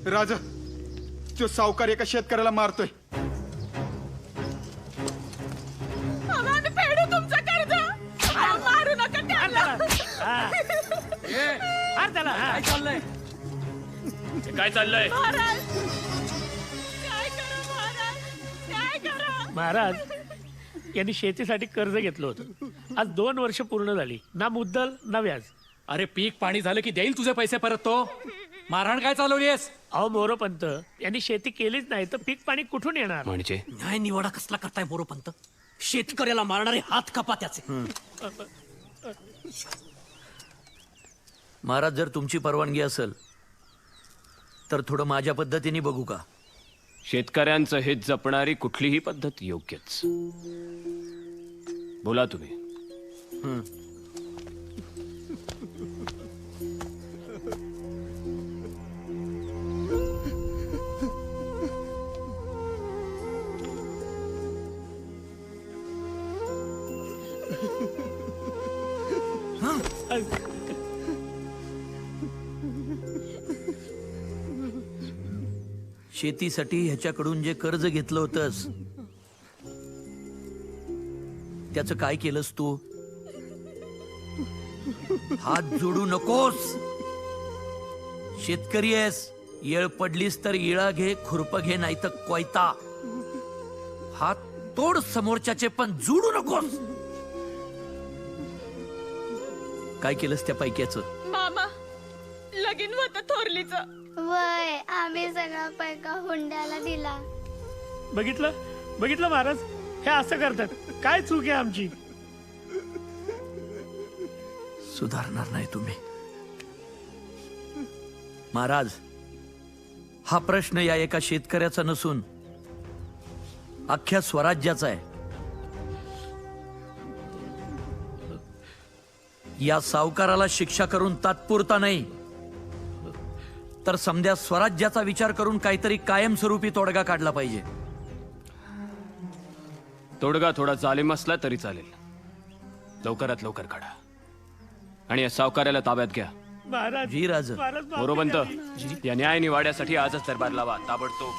राजा, तो सावकार एका शेतकऱ्याला मारतोय. आम्ही फेडू तुमचं कर्ज. मारू नका त्याला. काय चाललंय? काय चाललंय? महाराज काय करा महाराज, काय करा. महाराज यांनी शेतीसाठी कर्ज घेतलं होतं. आज 2 वर्ष पूर्ण झाली, ना मुद्दल ना व्याज. अरे पीक पाणी झालं की देईल तुझे पैसे परत तो. मारहाण काय चालवलीस? अहो मोरोपंत, यांनी शेती केलीच नाही तर पीक पाणी कुठून येणार? म्हणजे न्याय निवाडा कसला करताय मोरोपंत? शेतकऱ्याला मारणारे हात कापा त्याचे. महाराज, जर तुमची परवानगी असेल तर थोडं माझ्या पद्धतीने बघू का? शेतकऱ्यांचं हित जपणारी कुठलीही पद्धत योग्यच. बोला तुम्ही. शेतीसाठी ह्याच्याकडून जे कर्ज घेतलं होतंस त्याचं काय केलंस तू? हात जोडू नकोस. शेतकरी आहेस, येळ पडलीस तर इळा घे, खुरप घे, नाही तर कोयता. हात तोड समोरच्याचे, पण जोडू नकोस. काय केलंस त्या पैक्याचं? मामा लगीन होतं थोरलीचं. वय आम्ही सगळा पैका हुंड्याला दिला. बघितलं महाराज, हे असं करतात. काय चूक आहे आमची? सुधारणार नाही तुम्ही. महाराज, हा प्रश्न या एका शेतकऱ्याचा नसून अख्ख्या स्वराज्याचा आहे. या सावकाराला शिक्षा करून तात्पुरता नाही तर समध्या स्वराज्याचा विचार करून काहीतरी कायमस्वरूपी तोडगा काढला पाहिजे. तोडगा थोडा जालिम असला तरी चालेल. लवकरात लवकर काढा आणि या सावकाराला ताब्यात घ्या. महाराज जी राज. महाराज माफी मोरोपंत, द्या. या न्याय निवाड्यासाठी आजच दरबार लावा ताबडतोब.